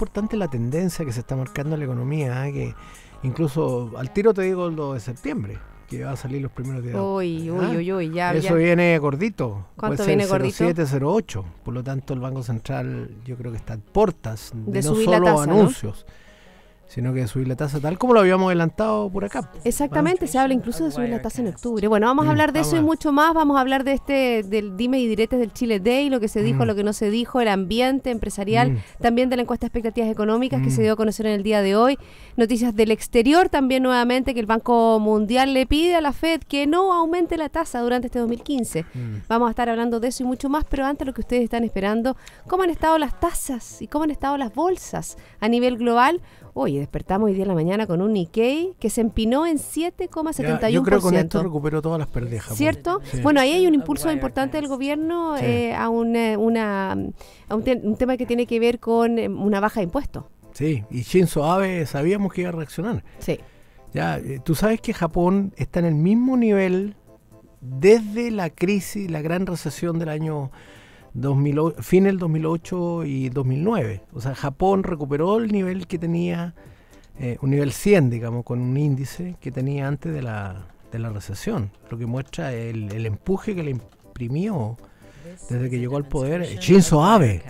importante la tendencia que se está marcando en la economía, que incluso al tiro te digo lo de septiembre, que va a salir los primeros días. Uy, ya. Eso viene gordito. ¿Cuánto viene gordito? 0,708. Por lo tanto, el Banco Central yo creo que está en portas de no subir solo la tasa, anuncios, sino que de subir la tasa tal como lo habíamos adelantado por acá. Exactamente, se habla incluso de subir la tasa en octubre. Bueno, vamos a hablar de eso y mucho más. Vamos a hablar de del dime y diretes del Chile Day, lo que se dijo, lo que no se dijo, el ambiente empresarial, también de la encuesta de expectativas económicas que se dio a conocer en el día de hoy. Noticias del exterior también nuevamente, que el Banco Mundial le pide a la Fed que no aumente la tasa durante este 2015. Vamos a estar hablando de eso y mucho más, pero antes lo que ustedes están esperando, ¿cómo han estado las tasas y cómo han estado las bolsas a nivel global? Oye, despertamos hoy día en la mañana con un Nikkei que se empinó en 7,71%. Yo creo que con esto recupero todas las pérdidas. ¿Cierto? Sí. Bueno, ahí hay un impulso importante del gobierno a un tema que tiene que ver con una baja de impuestos. Sí, y Shinzo Abe sabíamos que iba a reaccionar. Sí. Ya, tú sabes que Japón está en el mismo nivel desde la crisis, la gran recesión del año 2008, fin del 2008 y 2009. O sea, Japón recuperó el nivel que tenía, un nivel 100, digamos, con un índice que tenía antes de la recesión. Lo que muestra el empuje que le imprimió desde que llegó al poder Shinzo Abe.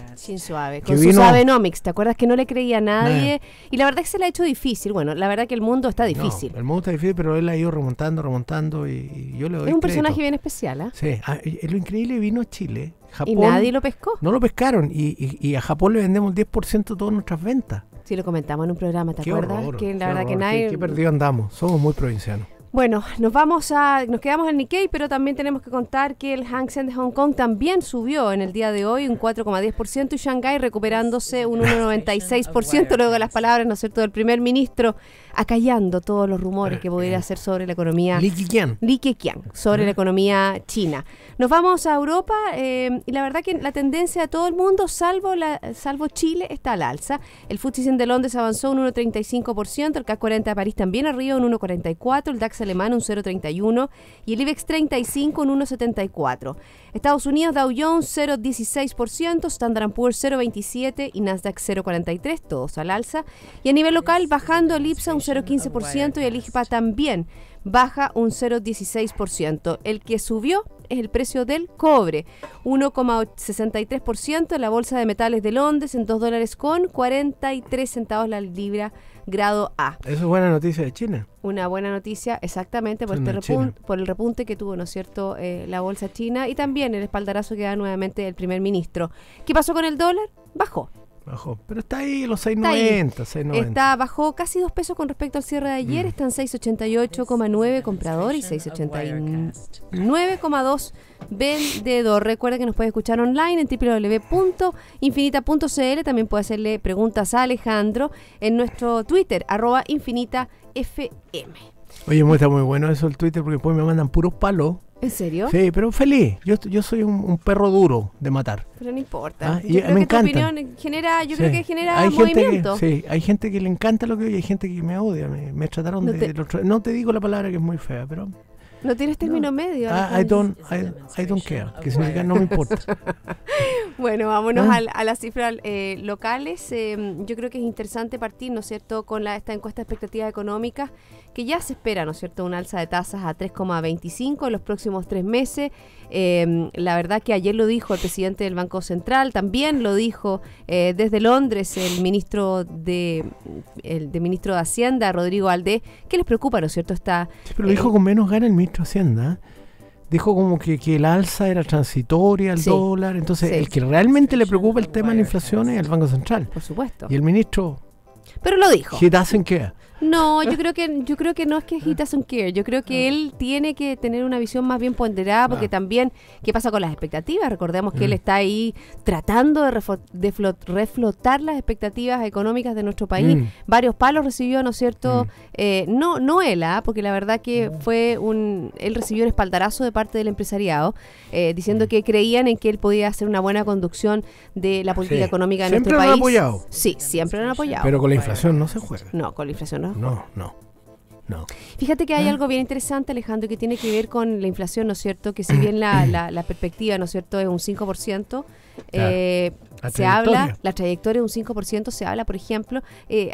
Con sus Abenomics, ¿te acuerdas que no le creía a nadie? Y la verdad es que se le ha hecho difícil. Bueno, la verdad que el mundo está difícil. No, el mundo está difícil, pero él ha ido remontando y yo le doy Es un crédito. personaje bien especial, ¿eh? Sí, lo increíble, vino a Chile. Japón, ¿y nadie lo pescó? No lo pescaron y a Japón le vendemos el 10% de todas nuestras ventas. Sí, lo comentamos en un programa, ¿te acuerdas? Horror, que la verdad que nadie... Qué perdido andamos, somos muy provincianos. Bueno, nos quedamos en Nikkei, pero también tenemos que contar que el Hang Seng de Hong Kong también subió en el día de hoy un 4,10% y Shanghái recuperándose un 1,96% luego de las palabras, ¿no es cierto?, del primer ministro, acallando todos los rumores que pudiera hacer sobre la economía Li Keqiang, sobre la economía china. Nos vamos a Europa y la verdad que la tendencia de todo el mundo, salvo Chile, está al alza. El FTSE 100 de Londres avanzó un 1,35%, el CAC 40 de París también arriba un 1,44%, el DAX alemán un 0,31% y el IBEX 35 un 1,74%. Estados Unidos, Dow Jones 0,16%, Standard & Poor's 0,27% y Nasdaq 0,43%, todos al alza. Y a nivel local, bajando el IPSA un 0,15% y el IGPA también baja un 0,16%. El que subió es el precio del cobre, 1,63% en la Bolsa de Metales de Londres en $2.43 la libra grado A. Eso es buena noticia de China. Una buena noticia, exactamente, por el repunte que tuvo, ¿no es cierto?, la bolsa china y también el espaldarazo que da nuevamente el primer ministro. ¿Qué pasó con el dólar? Bajó, pero está ahí los 6.90. Bajó casi 2 pesos con respecto al cierre de ayer, están 688,9 comprador y 689,2 vendedor. Recuerda que nos puede escuchar online en www.infinita.cl. También puede hacerle preguntas a Alejandro en nuestro Twitter, @infinitafm. Oye, está muy bueno eso el Twitter porque después me mandan puros palos. ¿En serio? Sí, pero feliz. Yo soy un perro duro de matar. Pero no importa. Yo creo que encanta. Tu opinión genera, creo que genera movimiento. Hay gente que le encanta lo que oye, hay gente que me odia. Me trataron no te digo la palabra que es muy fea, pero... No tienes término medio. I don't care, que significa no me importa. Bueno, vámonos a las cifras locales. Yo creo que es interesante partir, ¿no es cierto?, con esta encuesta de expectativas económicas, que ya se espera, ¿no es cierto?, una alza de tasas a 3,25 en los próximos 3 meses. La verdad que ayer lo dijo el presidente del Banco Central, también lo dijo desde Londres el ministro de Hacienda, Rodrigo Valdés, que les preocupa, ¿no es cierto?, pero lo dijo con menos ganas el ministro de Hacienda. Dijo como que el alza era transitoria, el dólar. Entonces, el que realmente le preocupa el tema de la inflación es el Banco Central. Por supuesto. Y el ministro... Pero lo dijo. He doesn't care. No, yo creo que no es que he doesn't care. Yo creo que él tiene que tener una visión más bien ponderada, porque también, ¿qué pasa con las expectativas? Recordemos que él está ahí tratando de reflotar las expectativas económicas de nuestro país. Varios palos recibió, ¿no es cierto? No él, porque la verdad que él recibió un espaldarazo de parte del empresariado, diciendo que creían en que él podía hacer una buena conducción de la política económica de nuestro país. ¿Siempre lo han apoyado? Sí, siempre lo han apoyado. Pero con la inflación no se juega. No, con la inflación no. No. Fíjate que hay algo bien interesante, Alejandro, que tiene que ver con la inflación, ¿no es cierto? Que si bien la perspectiva, ¿no es cierto?, es un 5%, Claro. Se habla, la trayectoria de un 5%, se habla, por ejemplo,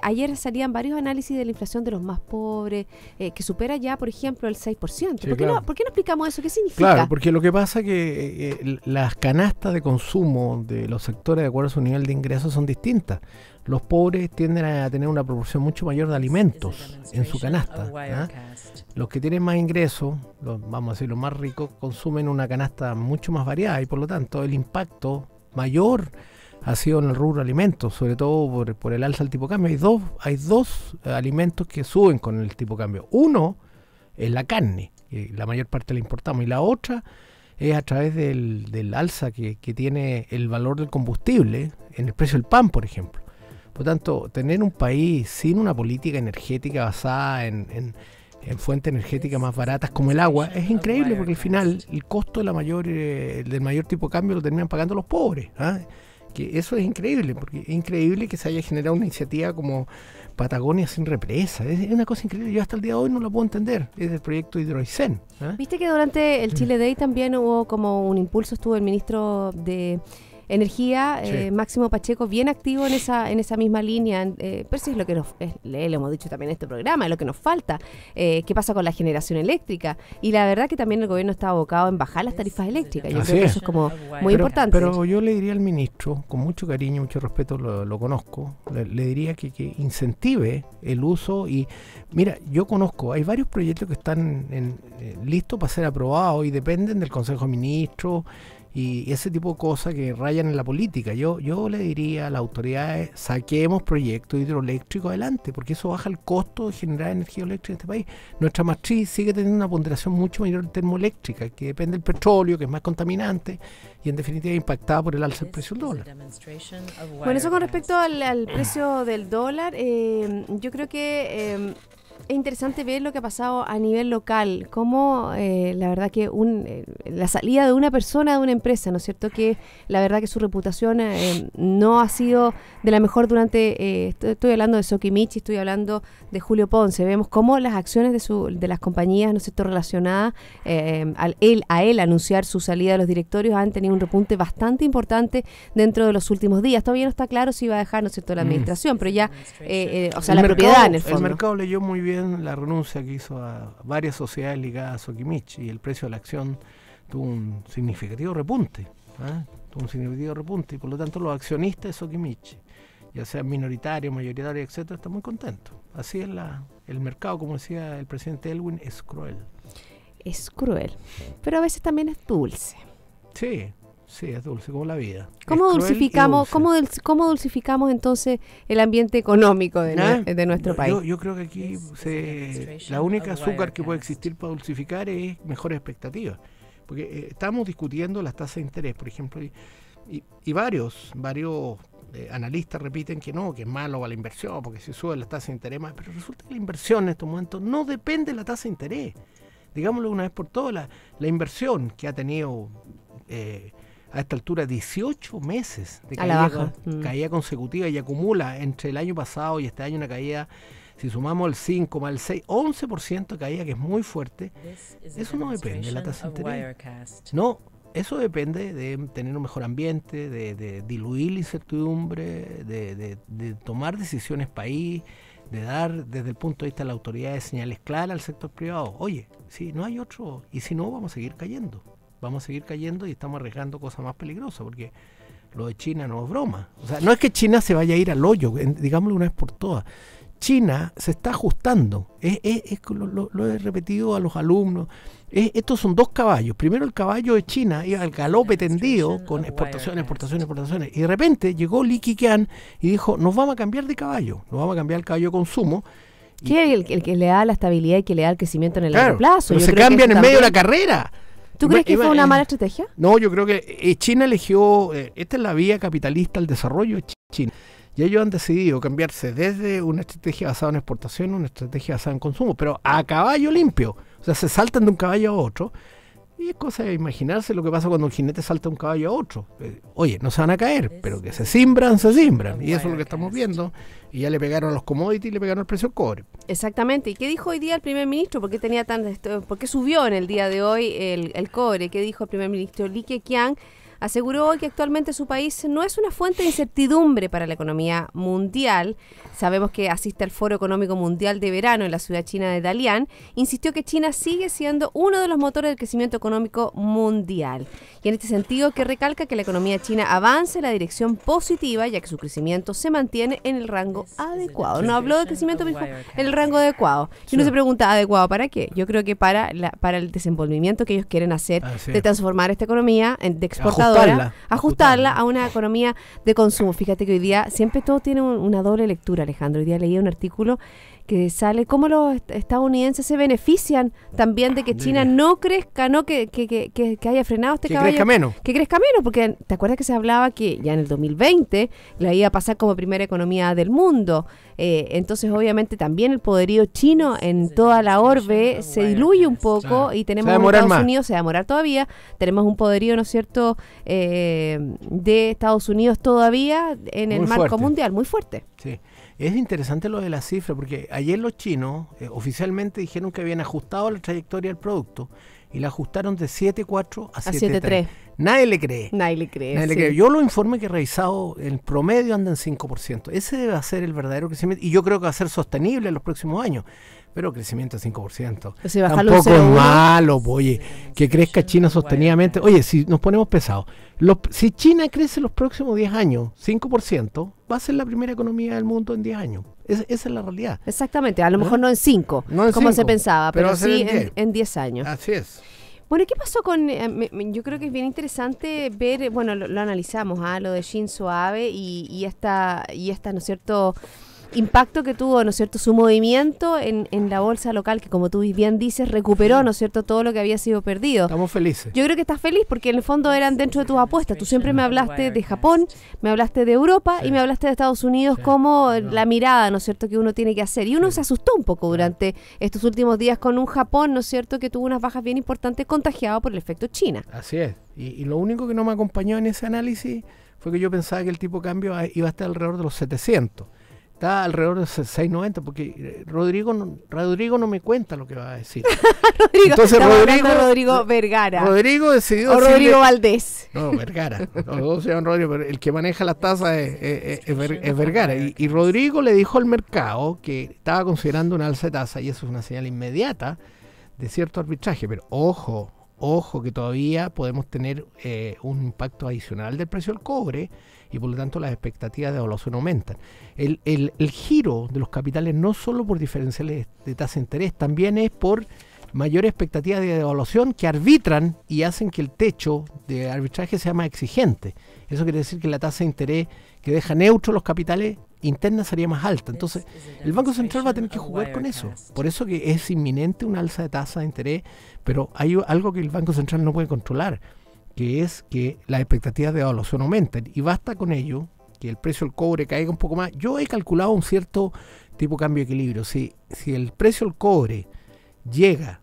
ayer salían varios análisis de la inflación de los más pobres, que supera ya, por ejemplo, el 6%. Sí, ¿Por qué claro. ¿por qué no explicamos eso? ¿Qué significa? Claro, porque lo que pasa es que las canastas de consumo de los sectores de acuerdo a su nivel de ingresos son distintas. Los pobres tienden a tener una proporción mucho mayor de alimentos en su canasta. Los que tienen más ingresos, vamos a decir los más ricos, consumen una canasta mucho más variada y por lo tanto el impacto mayor ha sido en el rubro alimentos, sobre todo por el alza del tipo de cambio. Hay dos alimentos que suben con el tipo de cambio. Uno es la carne, que la mayor parte la importamos, y la otra es a través del alza que tiene el valor del combustible en el precio del pan, por ejemplo. Por lo tanto, tener un país sin una política energética basada en fuentes energéticas más baratas como el agua es increíble, porque al final el costo del mayor tipo de cambio lo terminan pagando los pobres. Que eso es increíble, porque es increíble que se haya generado una iniciativa como Patagonia sin represa. Es una cosa increíble. Yo hasta el día de hoy no lo puedo entender. Es el proyecto Hidroaicén. Viste que durante el Chile Day también hubo como un impulso, estuvo el ministro de Energía, Sí. Máximo Pacheco, bien activo en esa misma línea. Pero sí es lo que le hemos dicho también en este programa, es lo que nos falta. ¿Qué pasa con la generación eléctrica? Y la verdad que también el gobierno está abocado en bajar las tarifas eléctricas. Yo Así creo que es. eso es como muy importante. Pero yo le diría al ministro, con mucho cariño, mucho respeto, lo conozco, le diría que incentive el uso. Y mira, yo conozco, hay varios proyectos que están listos para ser aprobados y dependen del Consejo de Ministros y ese tipo de cosas que rayan en la política. Yo le diría a las autoridades, saquemos proyectos hidroeléctricos adelante, porque eso baja el costo de generar energía eléctrica en este país. Nuestra matriz sigue teniendo una ponderación mucho mayor termoeléctrica, que depende del petróleo, que es más contaminante y en definitiva impactada por el alza del precio del dólar. Bueno, eso con respecto al precio del dólar, yo creo que es interesante ver lo que ha pasado a nivel local, cómo la verdad que la salida de una persona de una empresa, ¿no es cierto? Que la verdad que su reputación no ha sido de la mejor durante, estoy hablando de Sokimich, estoy hablando de Julio Ponce. Vemos cómo las acciones de las compañías, ¿no es cierto?, relacionadas a él anunciar su salida de los directorios han tenido un repunte bastante importante dentro de los últimos días. Todavía no está claro si va a dejar, ¿no es cierto?, la administración, pero ya, o sea, la propiedad en el fondo. El mercado leyó muy bien la renuncia que hizo a varias sociedades ligadas a Sokimich y el precio de la acción tuvo un significativo repunte. Y por lo tanto los accionistas de Sokimich, ya sean minoritarios, mayoritarios, etcétera, están muy contentos. Así es el mercado, como decía el presidente Elwin, es cruel. Es cruel, pero a veces también es dulce. Sí, es dulce como la vida. ¿Cómo dulcificamos entonces el ambiente económico de nuestro país? Yo creo que aquí la única azúcar que puede existir para dulcificar es mejores expectativas. Porque estamos discutiendo las tasas de interés, por ejemplo, y varios analistas repiten que no, que es malo para la inversión, porque si suben las tasas de interés más. Pero resulta que la inversión en estos momentos no depende de la tasa de interés. Digámoslo una vez por todas, la inversión que ha tenido a esta altura 18 meses de caída consecutiva y acumula entre el año pasado y este año una caída, si sumamos el 5 más el 6, 11% de caída, que es muy fuerte. Eso no depende de la tasa de interés. No, eso depende de tener un mejor ambiente, de diluir la incertidumbre, de tomar decisiones país, de dar desde el punto de vista de la autoridad de señales claras al sector privado. Oye, si no hay otro, y si no, vamos a seguir cayendo. Y estamos arriesgando cosas más peligrosas, porque lo de China no es broma. O sea, no es que China se vaya a ir al hoyo, digámoslo una vez por todas. China se está ajustando. Lo he repetido a los alumnos. Estos son dos caballos. Primero el caballo de China iba al galope tendido con exportaciones. Y de repente llegó Li Keqiang y dijo, nos vamos a cambiar de caballo. Nos vamos a cambiar el caballo de consumo. ¿Qué es el que le da la estabilidad y que le da el crecimiento en el largo plazo? Pero se cambian en medio de la carrera. ¿Tú crees que fue una mala estrategia? No, yo creo que China eligió, esta es la vía capitalista al desarrollo de China. Y ellos han decidido cambiarse desde una estrategia basada en exportación a una estrategia basada en consumo, pero a caballo limpio. O sea, se saltan de un caballo a otro. Y es cosa de imaginarse lo que pasa cuando un jinete salta de un caballo a otro. Oye, no se van a caer, pero que se simbran. Y eso es lo que estamos viendo. Y ya le pegaron a los commodities y le pegaron al precio del cobre. Exactamente. ¿Y qué dijo hoy día el primer ministro? ¿Por qué subió en el día de hoy el cobre? ¿Qué dijo el primer ministro Li Keqiang aseguró que actualmente su país no es una fuente de incertidumbre para la economía mundial. Sabemos que asiste al Foro Económico Mundial de verano en la ciudad china de Dalian. Insistió que China sigue siendo uno de los motores del crecimiento económico mundial. Y en este sentido, que recalca que la economía china avance en la dirección positiva, ya que su crecimiento se mantiene en el rango adecuado. No habló de crecimiento, dijo en el rango adecuado. Y uno se pregunta, ¿adecuado para qué? Yo creo que para el desenvolvimiento que ellos quieren hacer, de transformar esta economía de exportadora, ajustarla a una economía de consumo. Fíjate que hoy día siempre todo tiene una doble lectura, Alejandro. Hoy día leía un artículo que sale cómo los estadounidenses se benefician también de que China no crezca, no que haya frenado este caballo. Que crezca menos, porque ¿te acuerdas que se hablaba que ya en el 2020 la iba a pasar como primera economía del mundo? Entonces obviamente también el poderío chino en toda la orbe se diluye un poco y tenemos Estados Unidos, se va a demorar todavía, tenemos un poderío, ¿no es cierto?, de Estados Unidos todavía en el marco mundial, muy fuerte. Sí. Es interesante lo de la cifra, porque ayer los chinos oficialmente dijeron que habían ajustado la trayectoria del producto y la ajustaron de 7.4 a 7.3. Nadie le cree. Nadie le cree. Yo los informes que he revisado, el promedio anda en 5%. Ese debe ser el verdadero crecimiento y yo creo que va a ser sostenible en los próximos años. Pero crecimiento de 5%. O sea, tampoco es malo, oye, que crezca China sostenidamente. Oye, si nos ponemos pesados, si China crece los próximos 10 años, 5%, va a ser la primera economía del mundo en 10 años. Esa es la realidad. Exactamente, a lo mejor no en 5, como se pensaba, pero sí en 10 años. Así es. Bueno, ¿qué pasó con...? Yo creo que es bien interesante ver, bueno, lo analizamos, lo de Shinzo Abe y esta, ¿no es cierto?, impacto que tuvo, ¿no es cierto?, su movimiento en la bolsa local, que como tú bien dices, recuperó, ¿no es cierto?, todo lo que había sido perdido. Estamos felices. Yo creo que estás feliz porque en el fondo eran dentro de tus apuestas. Tú siempre me hablaste de Japón, me hablaste de Europa y me hablaste de Estados Unidos como la mirada, ¿no es cierto?, que uno tiene que hacer. Y uno se asustó un poco durante estos últimos días con un Japón, ¿no es cierto?, que tuvo unas bajas bien importantes contagiado por el efecto China. Así es. Y lo único que no me acompañó en ese análisis fue que yo pensaba que el tipo de cambio iba a estar alrededor de los 700. Está alrededor de 6.90 porque Rodrigo no me cuenta lo que va a decir. Entonces Rodrigo Vergara. Rodrigo decidió o Rodrigo Valdés. No, Vergara. Los dos se llaman Rodrigo, pero el que maneja las tasas es Vergara. Y Rodrigo le dijo al mercado que estaba considerando una alza de tasa y eso es una señal inmediata de cierto arbitraje. Pero ojo que todavía podemos tener un impacto adicional del precio del cobre y por lo tanto las expectativas de evaluación aumentan. El giro de los capitales no solo por diferenciales de tasa de interés, también es por mayores expectativas de devaluación que arbitran y hacen que el techo de arbitraje sea más exigente. Eso quiere decir que la tasa de interés que deja neutros los capitales internas sería más alta. Entonces, el Banco Central va a tener que jugar con eso. Por eso que es inminente una alza de tasa de interés, pero hay algo que el Banco Central no puede controlar, que es que las expectativas de evaluación aumenten. Y basta con ello que el precio del cobre caiga un poco más. Yo he calculado un cierto tipo de cambio de equilibrio. Si el precio del cobre llega...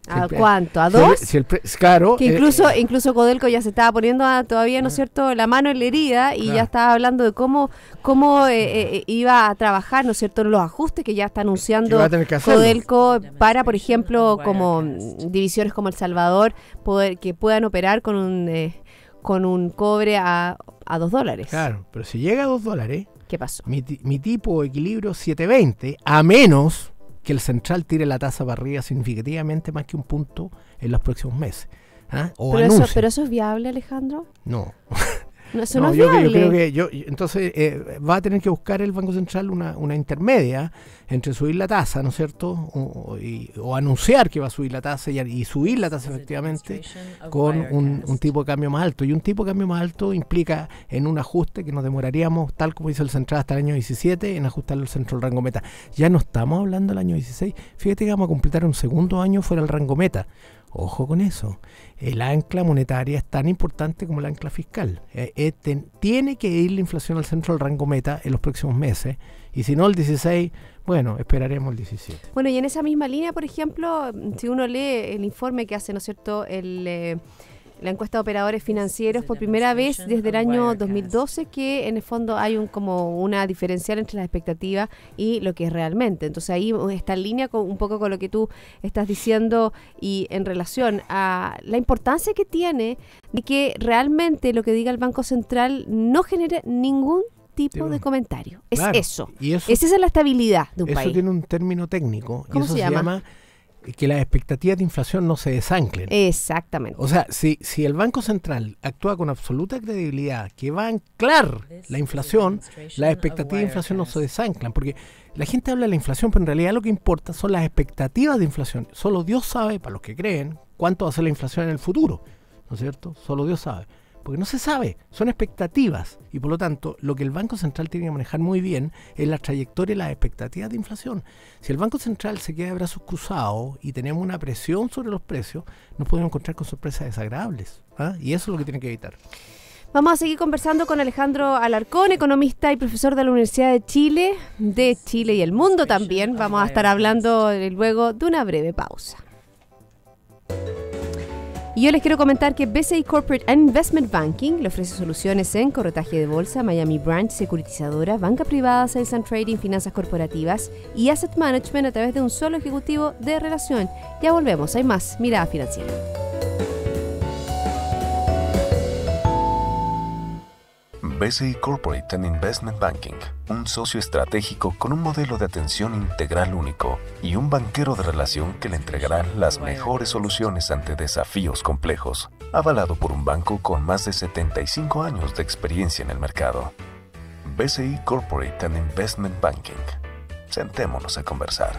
¿A cuánto? ¿A 2? Claro. Que incluso Codelco ya se estaba poniendo todavía, ¿no es cierto?, la mano en la herida y ya estaba hablando de cómo iba a trabajar, ¿no es cierto?, los ajustes que ya está anunciando Codelco para, por ejemplo, como divisiones como El Salvador, que puedan operar con un cobre a $2. Claro, pero si llega a $2, ¿qué pasó? Mi tipo de equilibrio 7.20, a menos que el central tire la tasa para arriba significativamente más que un punto en los próximos meses. ¿Pero eso es viable, Alejandro? No. Eso no es viable. Yo creo que entonces va a tener que buscar el Banco Central una intermedia entre subir la tasa, ¿no es cierto? O anunciar que va a subir la tasa y subir la tasa efectivamente con un tipo de cambio más alto. Y un tipo de cambio más alto implica en un ajuste que nos demoraríamos, tal como hizo el Central hasta el año 17, en ajustarlo al centro del rango meta. Ya no estamos hablando del año 16. Fíjate que vamos a completar un segundo año fuera del rango meta. Ojo con eso. El ancla monetaria es tan importante como el ancla fiscal. Tiene que ir la inflación al centro del rango meta en los próximos meses. Y si no el 16, bueno, esperaremos el 17. Bueno, y en esa misma línea, por ejemplo, si uno lee el informe que hace, ¿no es cierto?, el la encuesta de operadores financieros, por primera vez desde el año 2012, que en el fondo hay como una diferencial entre las expectativas y lo que es realmente. Entonces ahí está en línea un poco con lo que tú estás diciendo y en relación a la importancia que tiene de que realmente lo que diga el Banco Central no genere ningún tipo de comentario. Es claro, eso. Y eso. Esa es la estabilidad de un país. Eso tiene un término técnico. ¿Cómo y eso se llama? Que las expectativas de inflación no se desanclen. Exactamente. O sea, si el Banco Central actúa con absoluta credibilidad que va a anclar la inflación, las expectativas de inflación no se desanclan, porque la gente habla de la inflación, pero en realidad lo que importa son las expectativas de inflación. Solo Dios sabe, para los que creen, cuánto va a ser la inflación en el futuro, ¿no es cierto? Solo Dios sabe. Porque no se sabe, son expectativas y por lo tanto lo que el Banco Central tiene que manejar muy bien es la trayectoria y las expectativas de inflación. Si el Banco Central se queda de brazos cruzados y tenemos una presión sobre los precios, nos podemos encontrar con sorpresas desagradables, ¿ah? Y eso es lo que tiene que evitar. Vamos a seguir conversando con Alejandro Alarcón, economista y profesor de la Universidad de Chile y el mundo también. Vamos a estar hablando luego de una breve pausa. Y yo les quiero comentar que BCI Corporate and Investment Banking le ofrece soluciones en corretaje de bolsa, Miami Branch, securitizadora, banca privada, sales and trading, finanzas corporativas y asset management a través de un solo ejecutivo de relación. Ya volvemos, hay más Mirada Financiera. BCI Corporate and Investment Banking, un socio estratégico con un modelo de atención integral único y un banquero de relación que le entregará las mejores soluciones ante desafíos complejos, avalado por un banco con más de 75 años de experiencia en el mercado. BCI Corporate and Investment Banking. Sentémonos a conversar.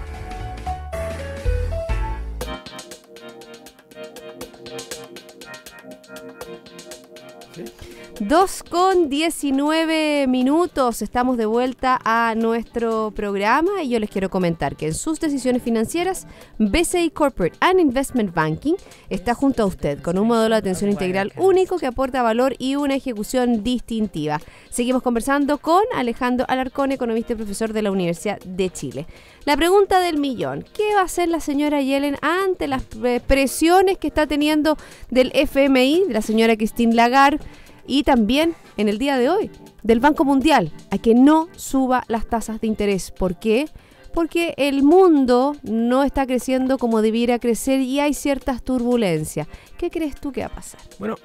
2:19. Estamos de vuelta a nuestro programa y yo les quiero comentar que en sus decisiones financieras, BCI Corporate and Investment Banking está junto a usted con un modelo de atención integral único que aporta valor y una ejecución distintiva. Seguimos conversando con Alejandro Alarcón, economista y profesor de la Universidad de Chile. La pregunta del millón: ¿qué va a hacer la señora Yellen ante las presiones que está teniendo del FMI, de la señora Christine Lagarde, y también en el día de hoy del Banco Mundial, a que no suba las tasas de interés? ¿Por qué? Porque el mundo no está creciendo como debiera crecer y hay ciertas turbulencias. ¿Qué crees tú que va a pasar? Bueno,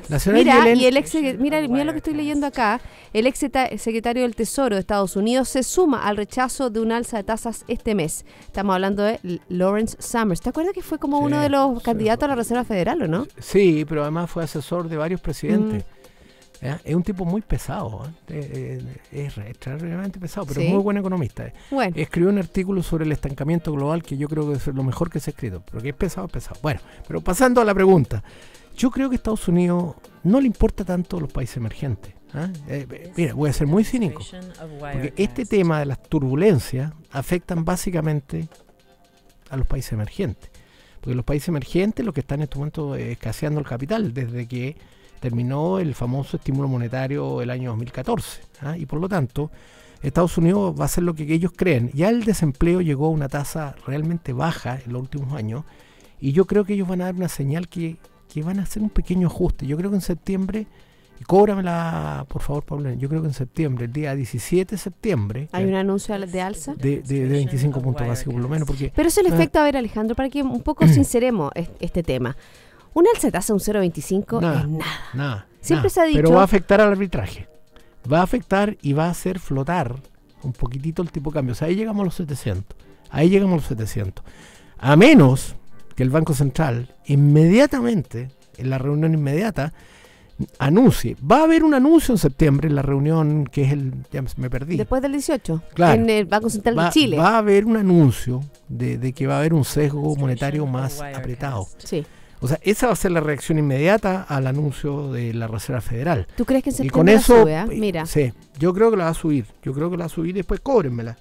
la señora Yellen... Y mira lo que estoy leyendo acá. El ex secretario del Tesoro de Estados Unidos se suma al rechazo de un alza de tasas este mes. Estamos hablando de Lawrence Summers. ¿Te acuerdas que fue como uno de los candidatos a la Reserva Federal, o no? Sí, pero además fue asesor de varios presidentes. Es un tipo muy pesado, es extraordinariamente pesado, pero muy buen economista. Bueno. Escribió un artículo sobre el estancamiento global que yo creo que es lo mejor que se ha escrito, porque es pesado, es pesado. Bueno, pero pasando a la pregunta, yo creo que a Estados Unidos no le importa tanto a los países emergentes. Mira, voy a ser muy cínico, porque este tema de las turbulencias afectan básicamente a los países emergentes, porque los países emergentes lo que están en este momento escaseando el capital desde que terminó el famoso estímulo monetario el año 2014, y por lo tanto Estados Unidos va a hacer lo que ellos creen. Ya el desempleo llegó a una tasa realmente baja en los últimos años y yo creo que ellos van a dar una señal que van a hacer un pequeño ajuste. Yo creo que en septiembre, y cóbramela por favor, Paulina, yo creo que en septiembre, el día 17 de septiembre... ¿Hay un anuncio de alza? De 25 puntos básicos por lo menos. Porque, pero es el efecto, a ver, Alejandro, para que un poco sinceremos este tema. Un alza de tasa, un 0,25 es nada. Siempre se ha dicho... Pero va a afectar al arbitraje. Va a afectar y va a hacer flotar un poquitito el tipo de cambio. O sea, ahí llegamos a los 700. A menos que el Banco Central inmediatamente, en la reunión inmediata, anuncie. Va a haber un anuncio en septiembre en la reunión que es ya me perdí. Después del 18, claro, en el Banco Central de Chile. Va a haber un anuncio de que va a haber un sesgo monetario más apretado. Sí. O sea, esa va a ser la reacción inmediata al anuncio de la Reserva Federal. ¿Tú crees que en septiembre y con eso, la sube? Mira. Sí, yo creo que la va a subir. Y después cóbrenmela,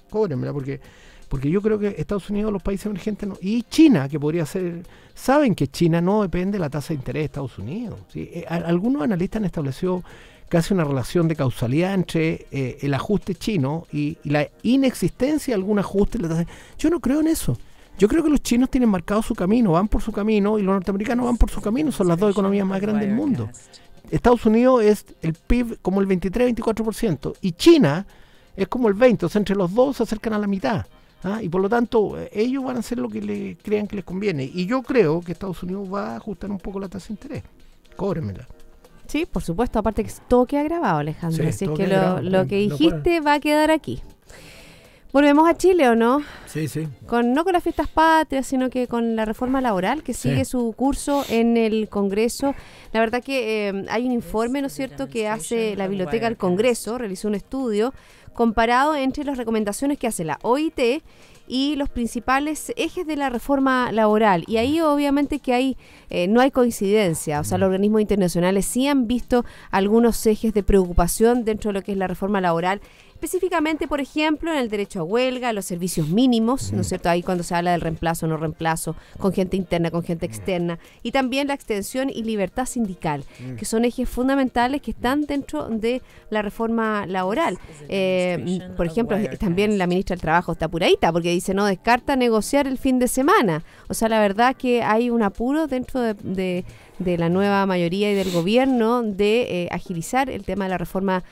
porque yo creo que Estados Unidos, los países emergentes, y China, que podría ser, saben que China no depende de la tasa de interés de Estados Unidos. ¿Sí? Algunos analistas han establecido casi una relación de causalidad entre el ajuste chino y la inexistencia de algún ajuste en la tasa. Yo no creo en eso. Yo creo que los chinos tienen marcado su camino, van por su camino, y los norteamericanos van por su camino, son las dos economías más grandes del mundo. Estados Unidos es el PIB como el 23-24%, y China es como el 20%, o sea, entre los dos se acercan a la mitad. Y por lo tanto, ellos van a hacer lo que crean que les conviene. Y yo creo que Estados Unidos va a ajustar un poco la tasa de interés. Cóbremela. Sí, por supuesto, aparte que todo queda grabado, Alejandro. Sí, así es todo que queda grabado, lo que no dijiste puede. va a quedar aquí. Volvemos a Chile, ¿o no? Sí. No con las fiestas patrias, sino que con la reforma laboral que sigue su curso en el Congreso. La verdad que hay un informe, ¿no es cierto?, que hace la Biblioteca del Congreso, realizó un estudio comparado entre las recomendaciones que hace la OIT y los principales ejes de la reforma laboral. Y ahí obviamente que no hay coincidencia. O sea, los organismos internacionales sí han visto algunos ejes de preocupación dentro de lo que es la reforma laboral. Específicamente, por ejemplo, en el derecho a huelga, los servicios mínimos, ¿no es cierto? Ahí cuando se habla del reemplazo o no reemplazo, con gente interna, con gente externa. Y también la extensión y libertad sindical, que son ejes fundamentales que están dentro de la reforma laboral. Por ejemplo, también la ministra del Trabajo está apuradita, porque dice no descarta negociar el fin de semana. O sea, la verdad que hay un apuro dentro de la nueva mayoría y del gobierno de agilizar el tema de la reforma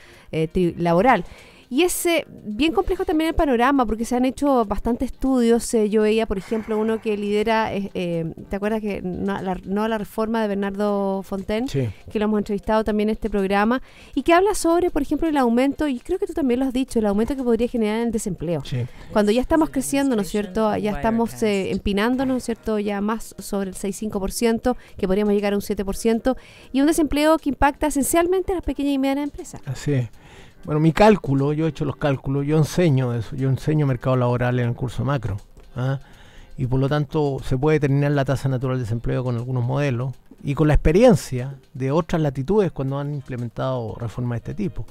laboral. Y es bien complejo también el panorama, porque se han hecho bastantes estudios. Yo veía, por ejemplo, uno que lidera, ¿te acuerdas que la reforma de Bernardo Fontaine? Sí. Que lo hemos entrevistado también en este programa, y que habla sobre, por ejemplo, el aumento, y creo que tú también lo has dicho, el aumento que podría generar el desempleo. Sí. Cuando ya estamos creciendo, ¿no es cierto? Ya estamos empinándonos, ¿no es cierto? Ya más sobre el 6-5%, que podríamos llegar a un 7%, y un desempleo que impacta esencialmente a las pequeñas y medianas empresas. Así es. Bueno, mi cálculo, yo he hecho los cálculos, yo enseño eso, yo enseño mercado laboral en el curso macro, y por lo tanto se puede determinar la tasa natural de desempleo con algunos modelos y con la experiencia de otras latitudes cuando han implementado reformas de este tipo.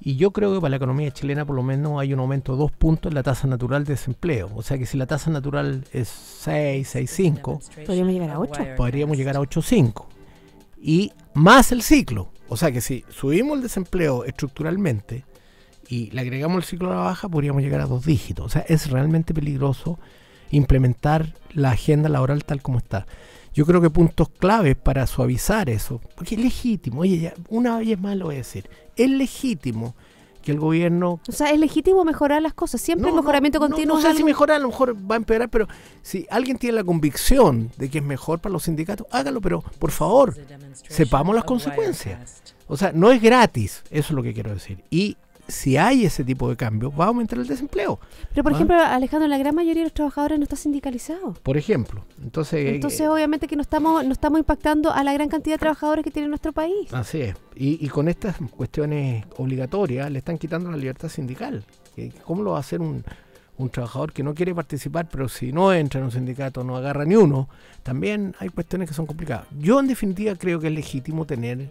Y yo creo que para la economía chilena por lo menos hay un aumento de 2 puntos en la tasa natural de desempleo. O sea que si la tasa natural es 6, 6,5, podríamos llegar a 8. Podríamos llegar a 8,5. Y más el ciclo. O sea que si subimos el desempleo estructuralmente y le agregamos el ciclo a la baja, podríamos llegar a 2 dígitos. O sea, es realmente peligroso implementar la agenda laboral tal como está. Yo creo que puntos claves para suavizar eso, porque es legítimo, oye, ya, una vez más lo voy a decir, es legítimo que el gobierno... O sea, es legítimo mejorar las cosas, siempre el mejoramiento continuo. No sé si mejorar, a lo mejor va a empeorar, pero si alguien tiene la convicción de que es mejor para los sindicatos, hágalo, pero por favor, sepamos las consecuencias. O sea, no es gratis, eso es lo que quiero decir. Y si hay ese tipo de cambios, va a aumentar el desempleo. Pero, por ejemplo, Alejandro, la gran mayoría de los trabajadores no está sindicalizado. Por ejemplo. Entonces obviamente que no estamos impactando a la gran cantidad de trabajadores que tiene nuestro país. Así es. Y con estas cuestiones obligatorias le están quitando la libertad sindical. ¿Cómo lo va a hacer un trabajador que no quiere participar, pero si no entra en un sindicato no agarra ni uno? También hay cuestiones que son complicadas. Yo en definitiva creo que es legítimo tener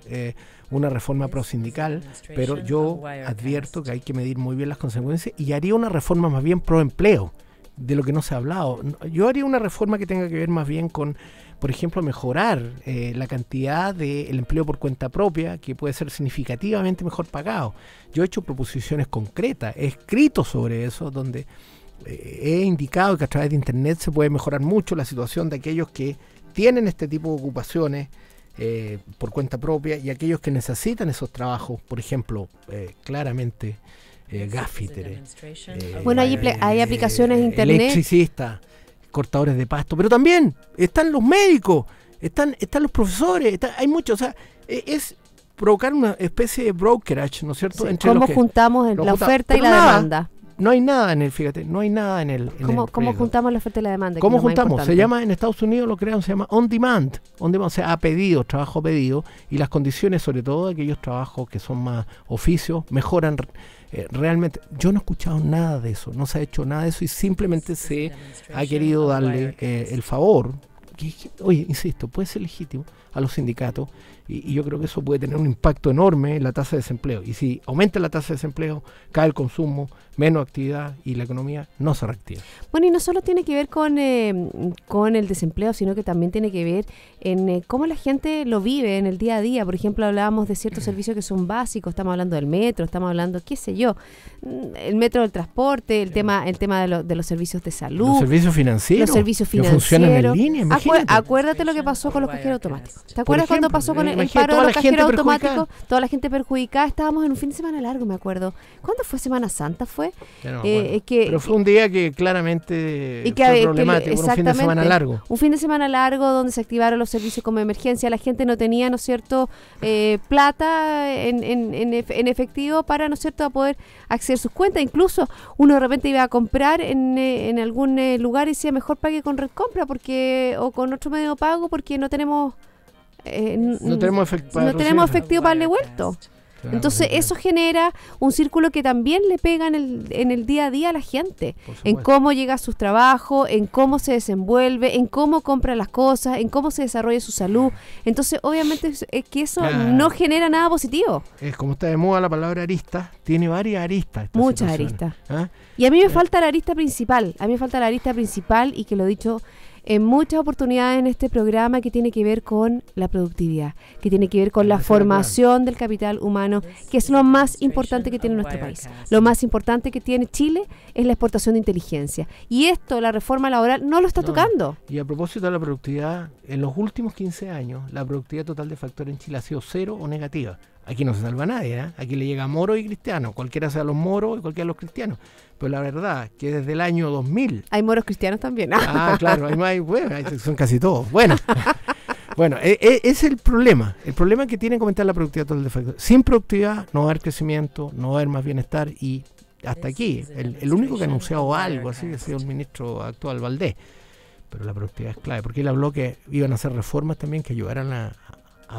una reforma pro-sindical, pero yo advierto que hay que medir muy bien las consecuencias y haría una reforma más bien pro-empleo, de lo que no se ha hablado. Yo haría una reforma que tenga que ver más bien con, por ejemplo, mejorar la cantidad del empleo por cuenta propia, que puede ser significativamente mejor pagado. Yo he hecho proposiciones concretas, he escrito sobre eso, donde he indicado que a través de Internet se puede mejorar mucho la situación de aquellos que tienen este tipo de ocupaciones por cuenta propia y aquellos que necesitan esos trabajos, por ejemplo, claramente gaffiteres. Bueno, hay aplicaciones de Internet. Electricistas, cortadores de pasto, pero también están los médicos, están los profesores, hay muchos, o sea, es provocar una especie de brokerage, ¿no es cierto? Sí, entre ¿cómo juntamos la oferta y la demanda? No hay nada en el, fíjate, no hay nada en el... ¿Cómo juntamos la oferta y la demanda? ¿Cómo juntamos? Se llama, en Estados Unidos lo crean, se llama on demand, o sea, a pedido, trabajo a pedido, y las condiciones, sobre todo de aquellos trabajos que son más oficios, mejoran realmente. Yo no he escuchado nada de eso, no se ha hecho nada de eso y simplemente se ha querido darle el favor, que, oye, insisto, puede ser legítimo a los sindicatos y yo creo que eso puede tener un impacto enorme en la tasa de desempleo. Y si aumenta la tasa de desempleo, cae el consumo, menos actividad y la economía no se reactiva. Bueno, y no solo tiene que ver con el desempleo, sino que también tiene que ver en cómo la gente lo vive en el día a día. Por ejemplo, hablábamos de ciertos servicios que son básicos, estamos hablando del metro, estamos hablando, qué sé yo, el metro del transporte, el tema de los servicios de salud. Los servicios financieros. Los servicios que funcionan en financieros. línea, imagínate. Acuérdate lo que pasó con los cajeros automáticos. ¿Te acuerdas cuando pasó con el imagínate, paro de toda los la gente cajeros automáticos? perjudicada. Toda la gente perjudicada. Estábamos en un fin de semana largo, me acuerdo. ¿Cuándo fue Semana Santa? ¿Fue? Ya no me acuerdo. Pero fue un día que claramente fue problemático, un fin de semana largo. Un fin de semana largo donde se activaron los servicios como emergencia. La gente no tenía, ¿no es cierto?, plata en efectivo para, ¿no es cierto?, a poder acceder a sus cuentas. Incluso uno de repente iba a comprar en algún lugar y decía, mejor pague con Red Compra o con otro medio de pago porque no tenemos efectivo para el devuelto. Entonces eso genera un círculo que también le pega en el día a día a la gente, en cómo llega a sus trabajos, en cómo se desenvuelve, en cómo compra las cosas, en cómo se desarrolla su salud. Entonces obviamente es que eso no genera nada positivo. Es como está de moda la palabra arista, tiene varias aristas. Muchas aristas. Y a mí me falta la arista principal, y que lo he dicho en muchas oportunidades en este programa, que tiene que ver con la productividad, que tiene que ver con la formación del capital humano, que es lo más importante que tiene nuestro país. Lo más importante que tiene Chile es la exportación de inteligencia. Y esto, la reforma laboral, no lo está tocando. Y a propósito de la productividad, en los últimos 15 años, la productividad total de factores en Chile ha sido cero o negativa. Aquí no se salva nadie, ¿eh? Aquí le llega Moro y Cristiano, cualquiera sea los moros y cualquiera los cristianos. Pero la verdad que desde el año 2000... Hay moros cristianos también. Claro, son casi todos. Bueno, es el problema. El problema que tiene que comentar la productividad total de factores. Sin productividad no va a haber crecimiento, no va a haber más bienestar y hasta aquí. El único que ha anunciado algo así ha sido el ministro actual, Valdés. Pero la productividad es clave, porque él habló que iban a hacer reformas también que ayudaran a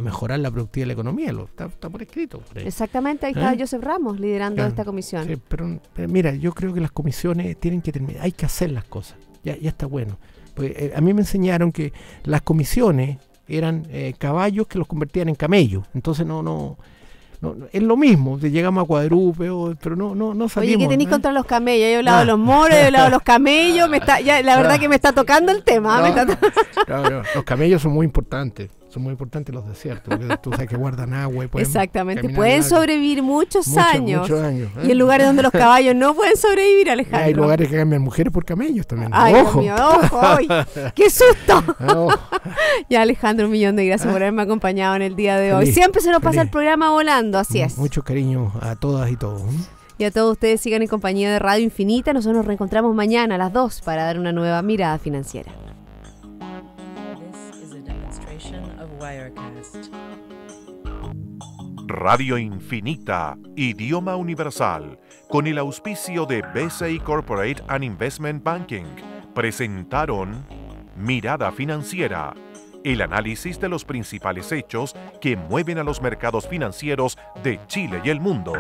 mejorar la productividad de la economía. Está por escrito. Exactamente, ahí está Joseph Ramos liderando esta comisión. Sí, pero mira, yo creo que las comisiones tienen que terminar, hay que hacer las cosas, ya está bueno. Pues, a mí me enseñaron que las comisiones eran caballos que los convertían en camellos, entonces no es lo mismo, llegamos a cuadrúpedos, pero no salimos. Oye, ¿qué tenéis contra los camellos? Yo he hablado de los moros, he hablado de los camellos, la verdad que me está tocando el tema. Los camellos son muy importantes los desiertos, porque tú sabes que guardan agua y pueden exactamente, pueden sobrevivir muchos años. ¿Eh? Y en lugares donde los caballos no pueden sobrevivir, Alejandro. Hay lugares que cambian mujeres por camellos también. Ay, ¡ojo! Dios mío, ¡ojo! ¡Ay! ¡Qué susto! Ya, Alejandro, un millón de gracias por haberme acompañado en el día de hoy. Siempre se nos pasa el programa volando, así es. Mucho cariño a todas y todos. Y a todos ustedes, sigan en compañía de Radio Infinita. Nosotros nos reencontramos mañana a las 2 para dar una nueva mirada financiera. Radio Infinita, idioma universal, con el auspicio de BCI Corporate and Investment Banking, presentaron Mirada Financiera, el análisis de los principales hechos que mueven a los mercados financieros de Chile y el mundo.